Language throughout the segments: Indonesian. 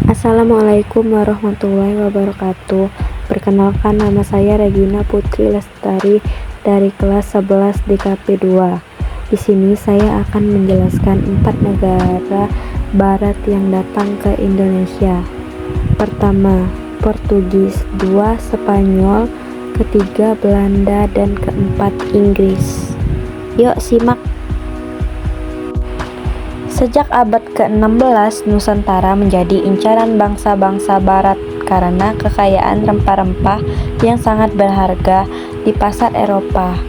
Assalamualaikum warahmatullahi wabarakatuh. Perkenalkan, nama saya Regina Putri Lestari dari kelas 11 DKP 2. Di sini saya akan menjelaskan 4 negara barat yang datang ke Indonesia. Pertama, Portugis, 2 Spanyol, ketiga Belanda, dan keempat Inggris. Yuk simak. Sejak abad ke-16, Nusantara menjadi incaran bangsa-bangsa barat karena kekayaan rempah-rempah yang sangat berharga di pasar Eropa.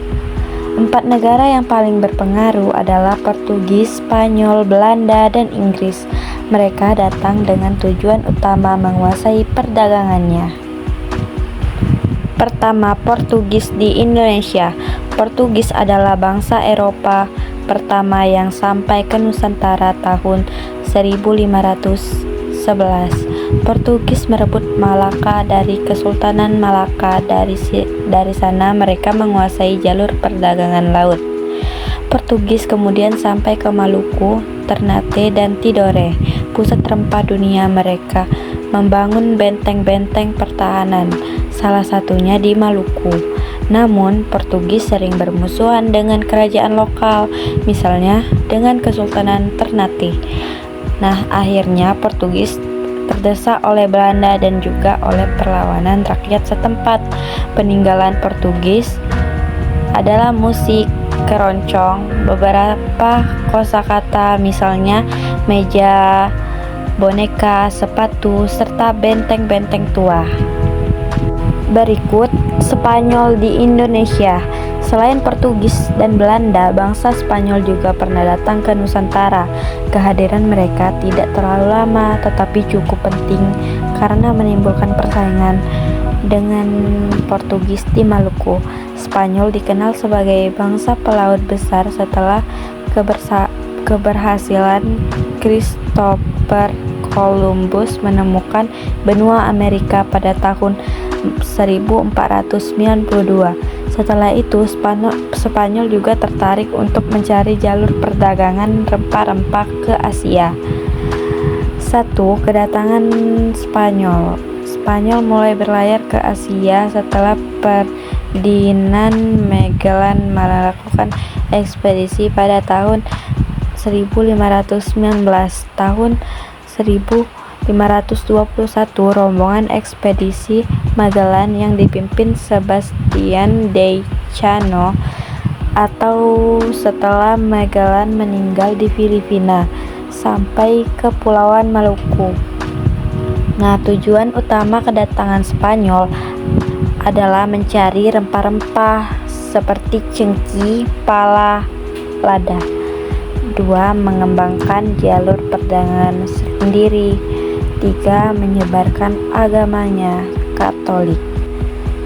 4 negara yang paling berpengaruh adalah Portugis, Spanyol, Belanda, dan Inggris. Mereka datang dengan tujuan utama menguasai perdagangannya. Pertama, Portugis di Indonesia. Portugis adalah bangsa Eropa pertama yang sampai ke Nusantara tahun 1511. Portugis merebut Malaka dari Kesultanan Malaka. Dari sana mereka menguasai jalur perdagangan laut. Portugis kemudian sampai ke Maluku, Ternate, dan Tidore, pusat rempah dunia. Mereka membangun benteng-benteng pertahanan, salah satunya di Maluku. Namun, Portugis sering bermusuhan dengan kerajaan lokal, misalnya dengan Kesultanan Ternate. Nah, akhirnya Portugis terdesak oleh Belanda dan juga oleh perlawanan rakyat setempat. Peninggalan Portugis adalah musik, keroncong, beberapa kosakata, misalnya meja, boneka, sepatu, serta benteng-benteng tua. Berikut Spanyol di Indonesia. Selain Portugis dan Belanda, bangsa Spanyol juga pernah datang ke Nusantara. Kehadiran mereka tidak terlalu lama, tetapi cukup penting karena menimbulkan persaingan dengan Portugis di Maluku. Spanyol dikenal sebagai bangsa pelaut besar setelah keberhasilan Christopher Columbus menemukan benua Amerika pada tahun 1492. Setelah itu, Spanyol juga tertarik untuk mencari jalur perdagangan rempah-rempah ke Asia. 1. Kedatangan Spanyol. Spanyol mulai berlayar ke Asia setelah Ferdinand Magellan melakukan ekspedisi pada tahun 1519. Tahun 1521, rombongan ekspedisi Magellan yang dipimpin Sebastian de Cano atau setelah Magellan meninggal di Filipina sampai ke Kepulauan Maluku. Nah, tujuan utama kedatangan Spanyol adalah mencari rempah-rempah seperti cengkih, pala, lada. 2. Mengembangkan jalur perdagangan sendiri. 3. Menyebarkan agamanya Katolik.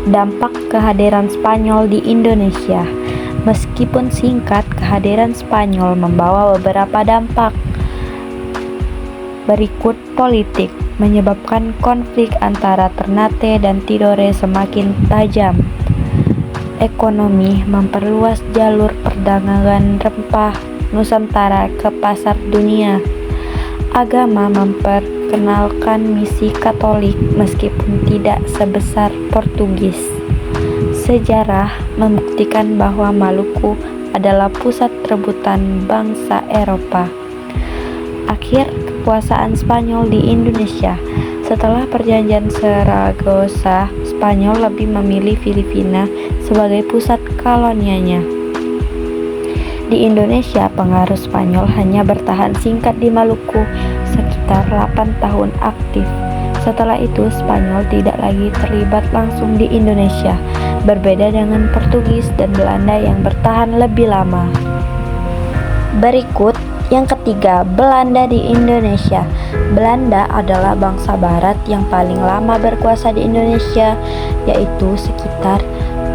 Dampak kehadiran Spanyol di Indonesia. Meskipun singkat, kehadiran Spanyol membawa beberapa dampak. Berikut politik, menyebabkan konflik antara Ternate dan Tidore semakin tajam. Ekonomi, memperluas jalur perdagangan rempah Nusantara ke pasar dunia. Agama, memperkenalkan misi Katolik meskipun tidak sebesar Portugis. Sejarah, membuktikan bahwa Maluku adalah pusat rebutan bangsa Eropa. Akhir kekuasaan Spanyol di Indonesia. Setelah perjanjian Saragossa, Spanyol lebih memilih Filipina sebagai pusat kolonialnya. Di Indonesia, pengaruh Spanyol hanya bertahan singkat di Maluku, sekitar 8 tahun aktif. Setelah itu, Spanyol tidak lagi terlibat langsung di Indonesia, berbeda dengan Portugis dan Belanda yang bertahan lebih lama. Berikut yang ketiga, Belanda di Indonesia. Belanda adalah bangsa barat yang paling lama berkuasa di Indonesia, yaitu sekitar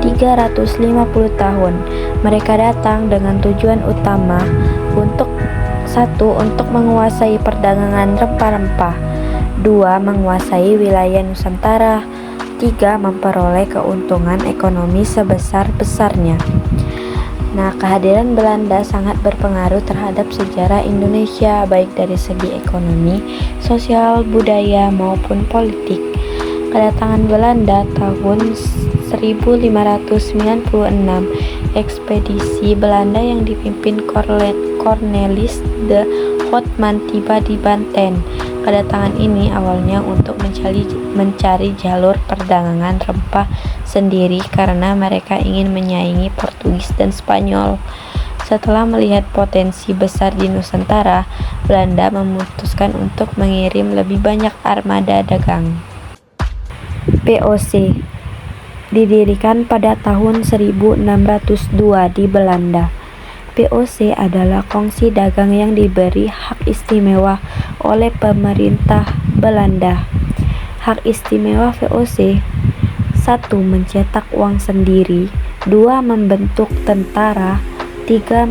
350 tahun. Mereka datang dengan tujuan utama untuk 1. Untuk menguasai perdagangan rempah-rempah. 2. Menguasai wilayah Nusantara. 3. Memperoleh keuntungan ekonomi sebesar-besarnya. Nah, kehadiran Belanda sangat berpengaruh terhadap sejarah Indonesia, baik dari segi ekonomi, sosial, budaya, maupun politik. Kedatangan Belanda tahun 1596, ekspedisi Belanda yang dipimpin Cornelis de Houtman tiba di Banten. Kedatangan ini awalnya untuk mencari jalur perdagangan rempah sendiri karena mereka ingin menyaingi Portugis dan Spanyol. Setelah melihat potensi besar di Nusantara, Belanda memutuskan untuk mengirim lebih banyak armada dagang. VOC didirikan pada tahun 1602 di Belanda. VOC adalah kongsi dagang yang diberi hak istimewa oleh pemerintah Belanda. Hak istimewa VOC: 1. Mencetak uang sendiri. 2. Membentuk tentara. 3.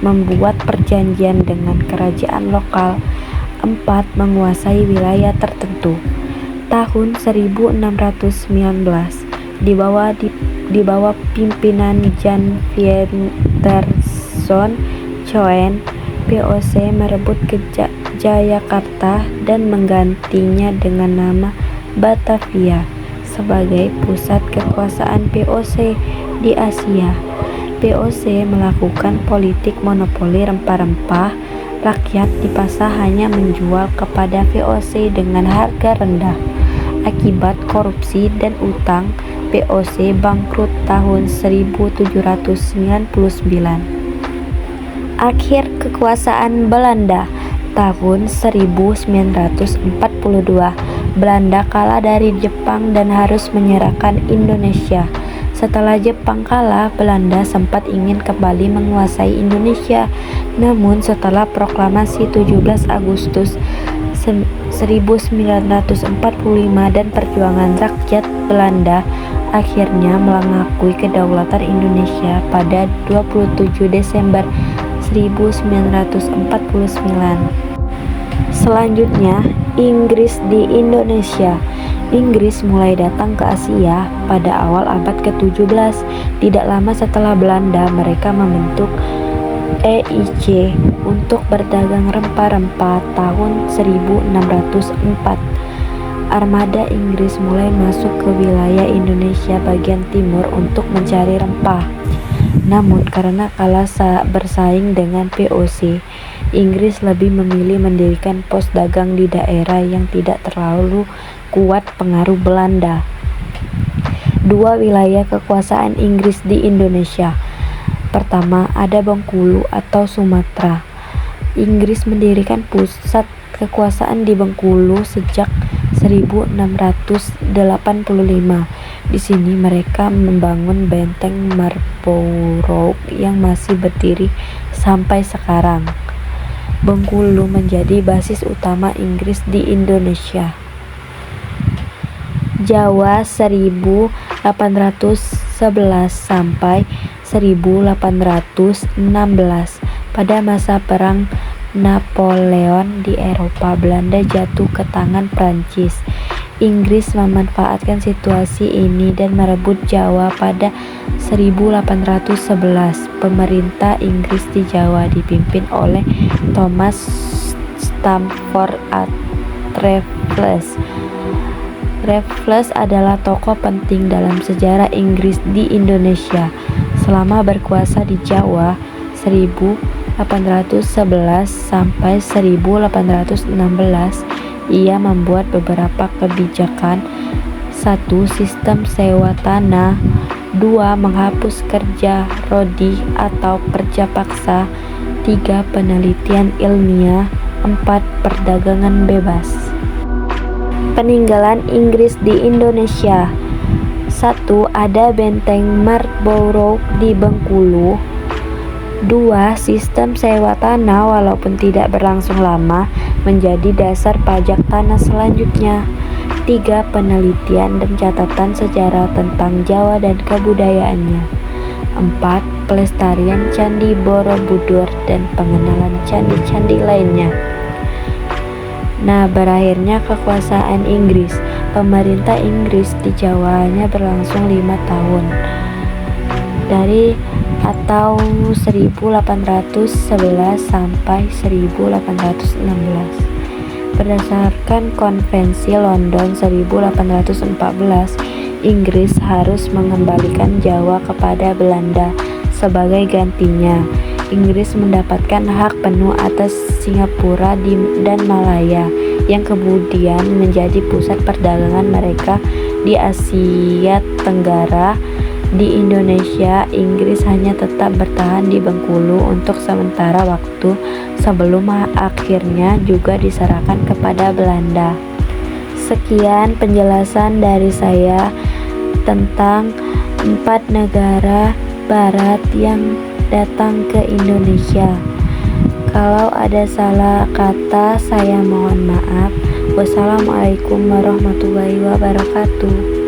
Membuat perjanjian dengan kerajaan lokal. 4. Menguasai wilayah tertentu. Tahun 1619, di bawah pimpinan Jan Pieterszoon Coen, VOC merebut Jayakarta dan menggantinya dengan nama Batavia sebagai pusat kekuasaan VOC di Asia. VOC melakukan politik monopoli rempah-rempah. Rakyat di pasar hanya menjual kepada VOC dengan harga rendah. Akibat korupsi dan utang, VOC bangkrut tahun 1799. Akhir kekuasaan Belanda tahun 1942. Belanda kalah dari Jepang dan harus menyerahkan Indonesia. Setelah Jepang kalah, Belanda sempat ingin kembali menguasai Indonesia. Namun setelah proklamasi 17 Agustus 1945 dan perjuangan rakyat Belanda, akhirnya mengakui kedaulatan Indonesia pada 27 Desember 1949. Selanjutnya, Inggris di Indonesia. Inggris mulai datang ke Asia pada awal abad ke-17. Tidak lama setelah Belanda, mereka membentuk EIC untuk berdagang rempah-rempah tahun 1604. Armada Inggris mulai masuk ke wilayah Indonesia bagian timur untuk mencari rempah. Namun karena kalah bersaing dengan VOC, Inggris lebih memilih mendirikan pos dagang di daerah yang tidak terlalu kuat pengaruh Belanda. 2 wilayah kekuasaan Inggris di Indonesia. Pertama, ada Bengkulu atau Sumatera. Inggris mendirikan pusat kekuasaan di Bengkulu sejak 1685. Di sini mereka membangun benteng Marlborough yang masih berdiri sampai sekarang. Bengkulu menjadi basis utama Inggris di Indonesia. Jawa 1811 sampai 1816. Pada masa perang Napoleon di Eropa, Belanda jatuh ke tangan Prancis. Inggris memanfaatkan situasi ini dan merebut Jawa pada 1811. Pemerintah Inggris di Jawa dipimpin oleh Thomas Stamford Raffles. Raffles adalah tokoh penting dalam sejarah Inggris di Indonesia. Selama berkuasa di Jawa 1811 sampai 1816, ia membuat beberapa kebijakan. 1. Sistem sewa tanah. 2. Menghapus kerja rodi atau kerja paksa. 3. Penelitian ilmiah. 4. Perdagangan bebas. Peninggalan Inggris di Indonesia. 1. Ada benteng Marlborough di Bengkulu. 2. Sistem sewa tanah walaupun tidak berlangsung lama menjadi dasar pajak tanah selanjutnya. 3. Penelitian dan catatan sejarah tentang Jawa dan kebudayaannya. 4. Pelestarian Candi Borobudur dan pengenalan candi-candi lainnya. Nah, berakhirnya kekuasaan Inggris. Pemerintah Inggris di Jawa hanya berlangsung 5 tahun. Dari atau 1811 sampai 1816. Berdasarkan Konvensi London 1814, Inggris harus mengembalikan Jawa kepada Belanda. Sebagai gantinya, Inggris mendapatkan hak penuh atas Singapura dan Malaya, yang kemudian menjadi pusat perdagangan mereka di Asia Tenggara. Di Indonesia, Inggris hanya tetap bertahan di Bengkulu untuk sementara waktu sebelum akhirnya juga diserahkan kepada Belanda. Sekian penjelasan dari saya tentang 4 negara barat yang datang ke Indonesia. Kalau ada salah kata, saya mohon maaf. Wassalamualaikum warahmatullahi wabarakatuh.